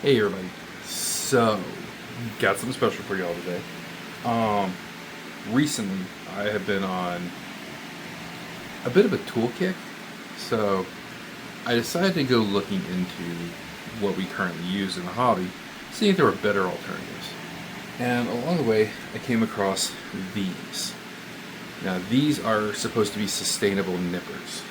Hey everybody. So, got something special for y'all today. Um, Recently I have been on a bit of a tool kick, so I decided to go looking into what we currently use in the hobby, seeing if there were better alternatives. And along the way, I came across these. Now, these are supposed to be sustainable nippers.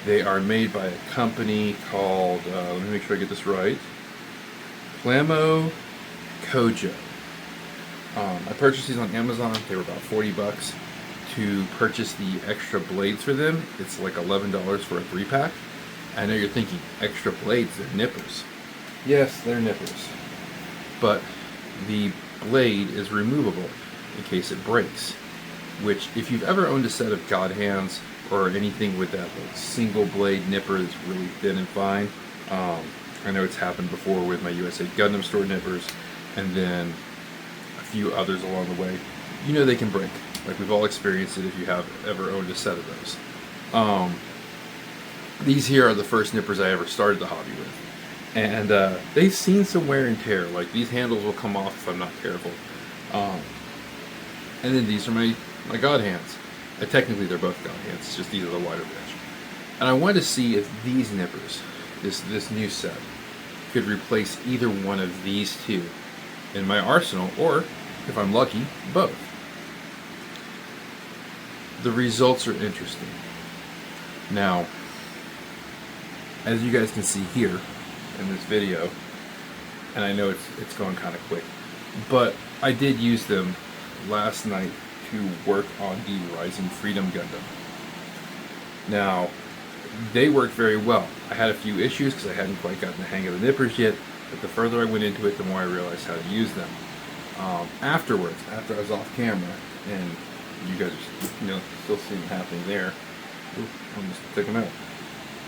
They are made by a company called, let me make sure I get this right, Plamokojo. I purchased these on Amazon. They were about 40 bucks. To purchase the extra blades for them, it's like $11 for a 3-pack. I know you're thinking, extra blades, they're nippers. Yes, they're nippers. But the blade is removable in case it breaks. Which, if you've ever owned a set of God hands or anything with that like, single blade nipper that's really thin and fine, I know it's happened before with my USA Gundam store nippers, and then a few others along the way. You know they can break. Like we've all experienced it if you have ever owned a set of those. These here are the first nippers I ever started the hobby with. And they've seen some wear and tear. Like these handles will come off if I'm not careful. And then these are my God hands. Technically they're both God hands, it's just these are the wider edge. And I wanted to see if these nippers, this new set, could replace either one of these two in my arsenal, or, if I'm lucky, both. The results are interesting. Now, as you guys can see here in this video, and I know it's going kind of quick, but I did use them last night to work on the Rising Freedom Gundam. Now, they worked very well. I had a few issues because I hadn't quite gotten the hang of the nippers yet, but the further I went into it, the more I realized how to use them. Afterwards, after I was off camera, and you guys are still seeing it happening there, I'm just took him out.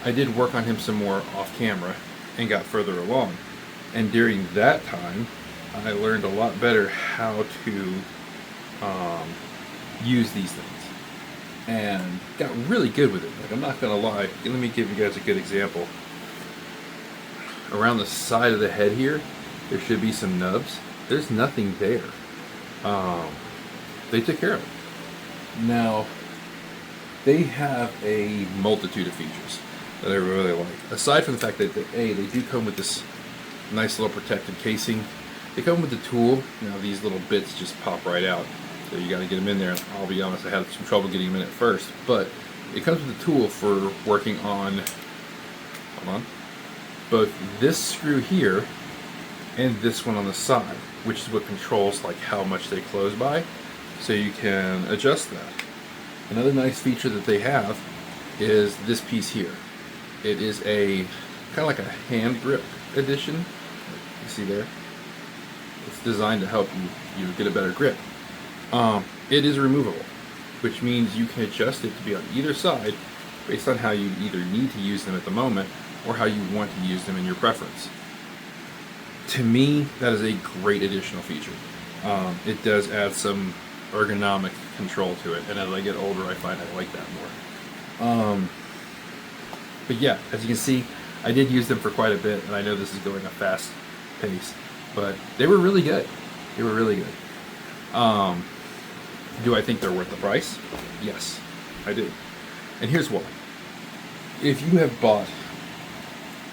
I did work on him some more off camera and got further along. And during that time, I learned a lot better how to use these things. And got really good with it. Like, I'm not gonna lie. Let me give you guys a good example. Around the side of the head here, there should be some nubs. There's nothing there. They took care of it. Now, they have a multitude of features that I really like. Aside from the fact that they do come with this nice little protective casing. They come with the tool. Now these little bits just pop right out. So you got to get them in there. I'll be honest, I had some trouble getting them in at first, but it comes with a tool for working on, both this screw here and this one on the side, which is what controls like how much they close by, so you can adjust that. Another nice feature that they have is this piece here. It is a kind of like a hand grip edition. You see there? It's designed to help you get a better grip. It is removable, which means you can adjust it to be on either side based on how you either need to use them at the moment or how you want to use them in your preference. To me, that is a great additional feature. It does add some ergonomic control to it, and as I get older I find I like that more. But yeah, as you can see, I did use them for quite a bit, and I know this is going a fast pace, but they were really good. They were really good. Do I think they're worth the price? Yes, I do. And here's why. If you have bought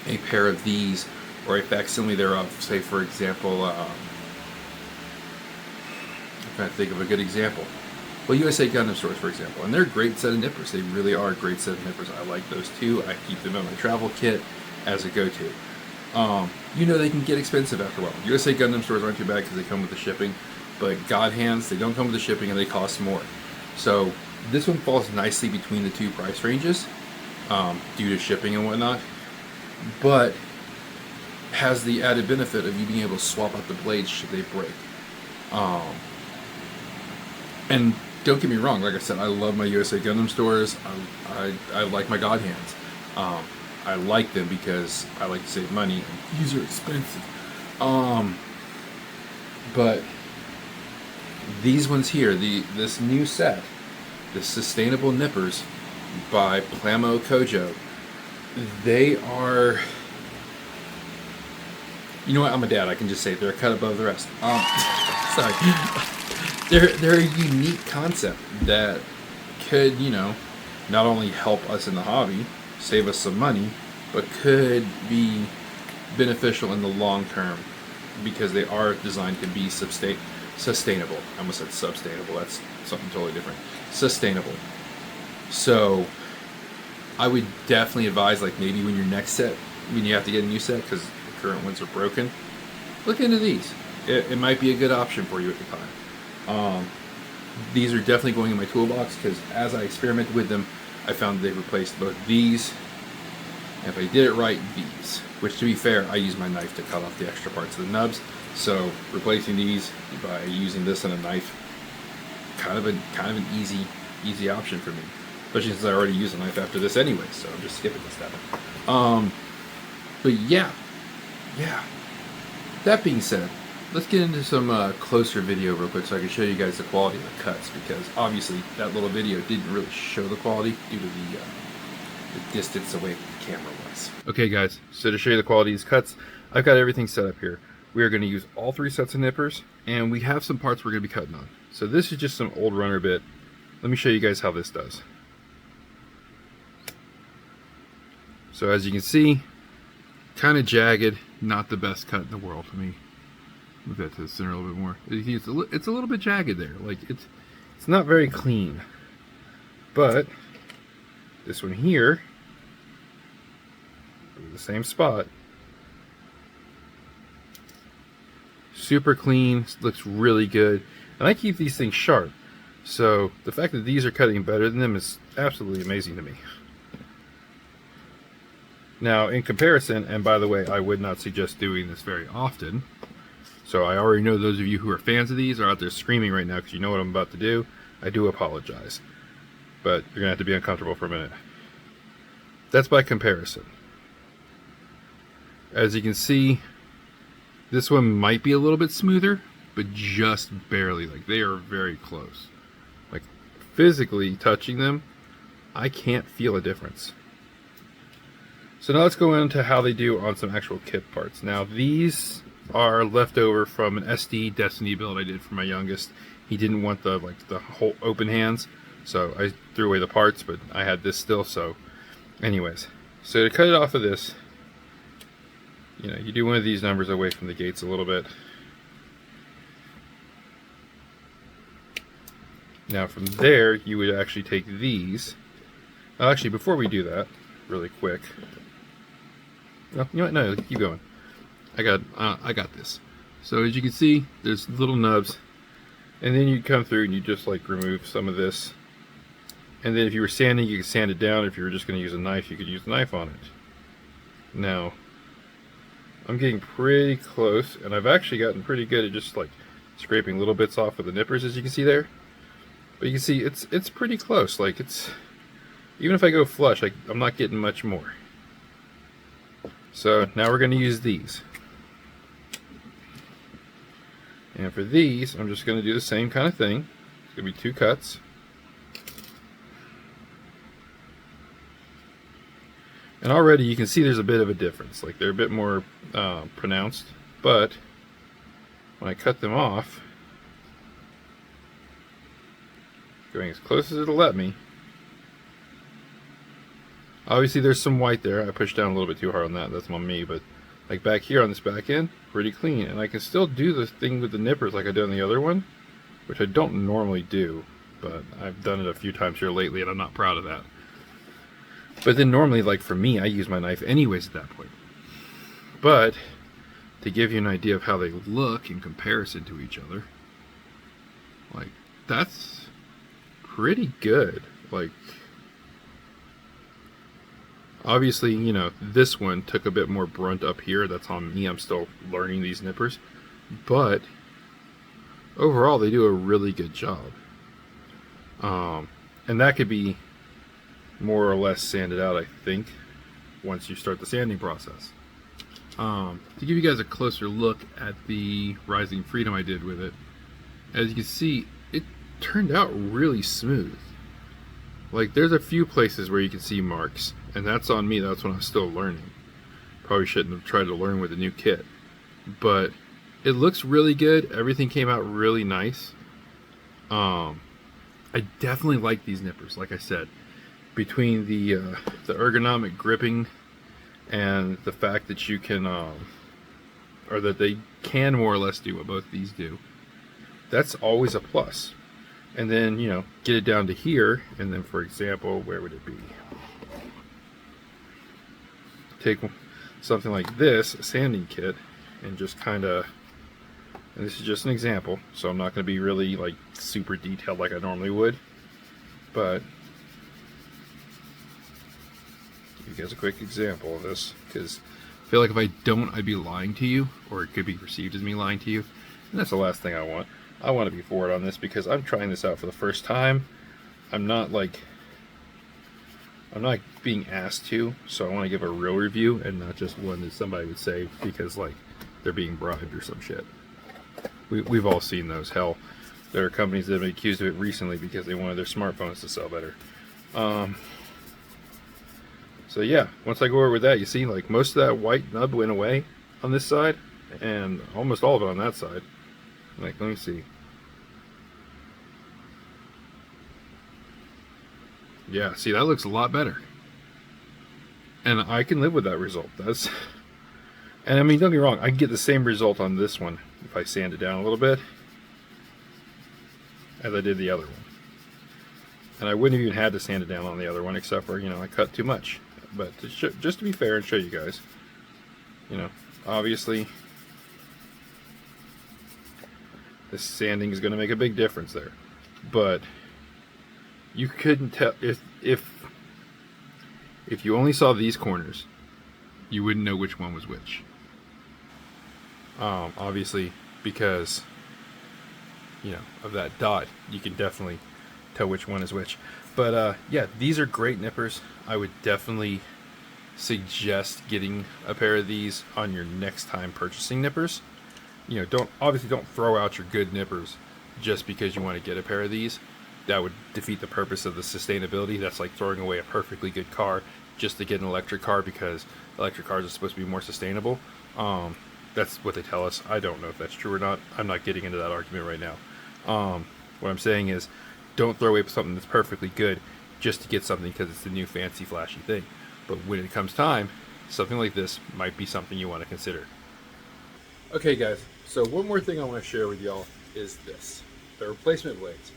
a pair of these, or a facsimile thereof, say for example, I'm trying to think of a good example. Well, USA Gundam stores, for example, and they're a great set of nippers. They really are a great set of nippers. I like those too. I keep them in my travel kit as a go-to. They can get expensive after a while. USA Gundam stores aren't too bad because they come with the shipping, but God hands, they don't come with the shipping and they cost more. So this one falls nicely between the two price ranges due to shipping and whatnot, but has the added benefit of you being able to swap out the blades should they break. And don't get me wrong, like I said, I love my USA Gundam stores. I like my God hands. I like them because I like to save money. These are expensive. But these ones here, this new set, the Sustainable Nippers by Plamokojo, they are You know what? I'm a dad. I can just say they're a cut above the rest. Sorry. They're a unique concept that could, not only help us in the hobby, save us some money, but could be beneficial in the long term because they are designed to be sustainable. I almost said sustainable. That's something totally different. Sustainable. So I would definitely advise, like maybe when your next set, when you have to get a new set because the current ones are broken, look into these. It might be a good option for you at the time. These are definitely going in my toolbox because as I experimented with them, I found they replaced both these, and if I did it right, these. Which, to be fair, I use my knife to cut off the extra parts of the nubs. So replacing these by using this and a knife, kind of an easy option for me. Especially since I already use a knife after this anyway, so I'm just skipping this step. But yeah. That being said, let's get into some closer video real quick so I can show you guys the quality of the cuts, because obviously that little video didn't really show the quality due to the distance away from the camera was. Okay guys, so to show you the quality of these cuts, I've got everything set up here. We are going to use all 3 sets of nippers, and we have some parts we're going to be cutting on. So this is just some old runner bit. Let me show you guys how this does. So as you can see, kind of jagged, not the best cut in the world. Let me move that to the center a little bit more. It's a little bit jagged there. Like it's not very clean. But this one here, the same spot, super clean, looks really good. And I keep these things sharp. So the fact that these are cutting better than them is absolutely amazing to me. Now, in comparison, and by the way, I would not suggest doing this very often. So I already know those of you who are fans of these are out there screaming right now because you know what I'm about to do. I do apologize. But you're going to have to be uncomfortable for a minute. That's by comparison. As you can see, this one might be a little bit smoother, but just barely. Like, they are very close. Like, physically touching them, I can't feel a difference. So now let's go into how they do on some actual kit parts. Now these are left over from an SD Destiny build I did for my youngest. He didn't want the whole open hands, so I threw away the parts, but I had this still. So anyways, so to cut it off of this, you do one of these numbers away from the gates a little bit. Now from there, you would actually take these. Actually, before we do that, really quick. Oh, you know what? No, keep going. I got this. So as you can see, there's little nubs, and then you come through and you just like remove some of this. And then if you were sanding, you could sand it down. If you were just going to use a knife, you could use a knife on it. Now, I'm getting pretty close, and I've actually gotten pretty good at just like scraping little bits off of the nippers, as you can see there. But you can see it's pretty close. Like even if I go flush, I'm not getting much more. So now we're going to use these. And for these, I'm just going to do the same kind of thing. It's going to be 2 cuts. And already you can see there's a bit of a difference. Like they're a bit more pronounced. But when I cut them off, going as close as it'll let me, obviously there's some white there. I pushed down a little bit too hard on that. That's on me. But like back here on this back end, pretty clean. And I can still do the thing with the nippers like I did on the other one, which I don't normally do. But I've done it a few times here lately, and I'm not proud of that. But then normally, like for me, I use my knife anyways at that point. But to give you an idea of how they look in comparison to each other, like that's pretty good. Like, obviously, this one took a bit more brunt up here. That's on me. I'm still learning these nippers. But overall, they do a really good job. And that could be more or less sanded out, I think, once you start the sanding process. To give you guys a closer look at the Rising Freedom I did with it, as you can see, it turned out really smooth. Like, there's a few places where you can see marks, and that's on me. That's when I'm still learning. Probably shouldn't have tried to learn with a new kit. but it looks really good. Everything came out really nice. I definitely like these nippers. Like I said, between the ergonomic gripping and the fact that you can, or that they can more or less do what both these do, that's always a plus. And then, you know, get it down to here, and then, for example, where would it be? Take something like this, a sanding kit, and just kind of, and this is just an example, so I'm not going to be really like super detailed like I normally would, but give you guys a quick example of this, because I feel like if I don't, I'd be lying to you, or it could be perceived as me lying to you, and that's the last thing I want. I want to be forward on this because I'm trying this out for the first time. I'm not being asked to, so I want to give a real review and not just one that somebody would say because like they're being bribed or some shit. We've all seen those. Hell, there are companies that have been accused of it recently because they wanted their smartphones to sell better. So yeah, once I go over with that, you see like most of that white nub went away on this side and almost all of it on that side. Like, let me see. Yeah, see, that looks a lot better. And I can live with that result. And I mean, don't get me wrong, I can get the same result on this one if I sand it down a little bit as I did the other one. And I wouldn't have even had to sand it down on the other one, except for, you know, I cut too much. But just to be fair and show you guys, you know, obviously this sanding is going to make a big difference there. But you couldn't tell if you only saw these corners, you wouldn't know which one was which. Obviously, because, you know, of that dot, you can definitely tell which one is which. But yeah, these are great nippers. I would definitely suggest getting a pair of these on your next time purchasing nippers. You know, don't throw out your good nippers just because you want to get a pair of these. That would defeat the purpose of the sustainability. That's like throwing away a perfectly good car just to get an electric car because electric cars are supposed to be more sustainable. That's what they tell us. I don't know if that's true or not. I'm not getting into that argument right now. What I'm saying is, don't throw away something that's perfectly good just to get something because it's the new fancy flashy thing. But when it comes time, something like this might be something you want to consider. Okay guys, so one more thing I want to share with y'all is this. The replacement blades.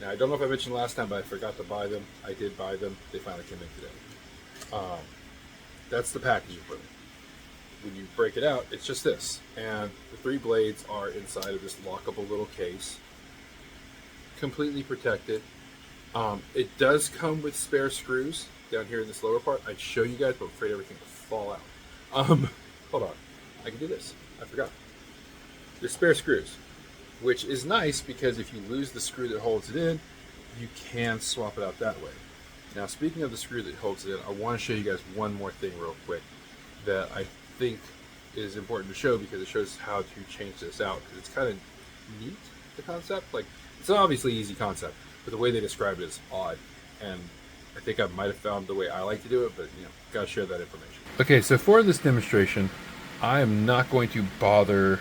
Now I don't know if I mentioned last time, but I forgot to buy them. I did buy them. They finally came in today. That's the packaging for them. When you break it out, it's just this. And the 3 blades are inside of this lockable little case. Completely protected. It does come with spare screws down here in this lower part. I'd show you guys, but I'm afraid everything will fall out. Hold on. I can do this. I forgot. There's spare screws, which is nice because if you lose the screw that holds it in, you can swap it out that way. Now, speaking of the screw that holds it in, I want to show you guys one more thing real quick that I think is important to show because it shows how to change this out, because it's kind of neat, the concept. Like, it's an obviously easy concept, but the way they describe it is odd, and I think I might have found the way I like to do it, but, you know, gotta share that information. Okay, so for this demonstration, I am not going to bother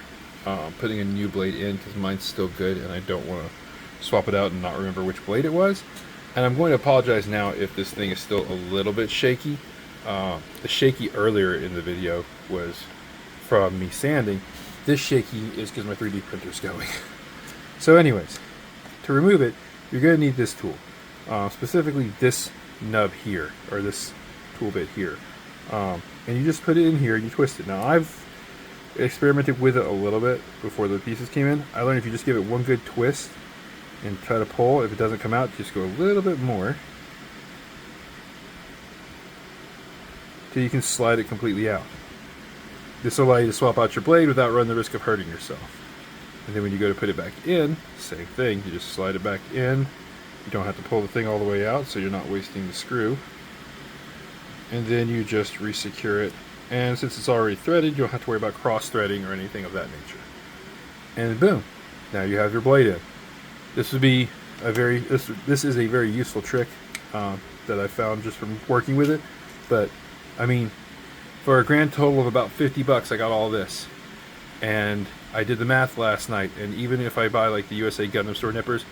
putting a new blade in because mine's still good and I don't want to swap it out and not remember which blade it was. And I'm going to apologize now if this thing is still a little bit shaky. The shaky earlier in the video was from me sanding. This shaky is because my 3D printer's going. So anyways, to remove it, you're going to need this tool. Specifically this nub here, or this tool bit here. And you just put it in here and you twist it. Now I've experimented with it a little bit before the pieces came in. I learned if you just give it one good twist and try to pull, if it doesn't come out, just go a little bit more till you can slide it completely out. This will allow you to swap out your blade without running the risk of hurting yourself. And then when you go to put it back in, same thing, you just slide it back in. You don't have to pull the thing all the way out, so you're not wasting the screw. And then you just resecure it. And since it's already threaded, you don't have to worry about cross-threading or anything of that nature. And boom, now you have your blade in. This would be a this is a very useful trick that I found just from working with it. But I mean, for a grand total of about $50, I got all this. And I did the math last night, and even if I buy like the USA Gundam Store nippers,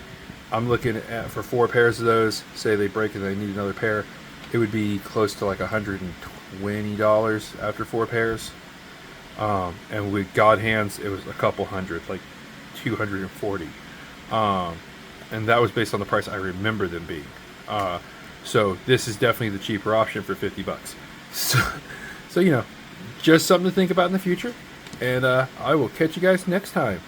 I'm looking at, for 4 pairs of those, say they break and I need another pair, it would be close to like $120 after 4 pairs. And with God hands, it was a couple hundred, like 240. And that was based on the price I remember them being. So this is definitely the cheaper option for $50. So you know, just something to think about in the future. And I will catch you guys next time.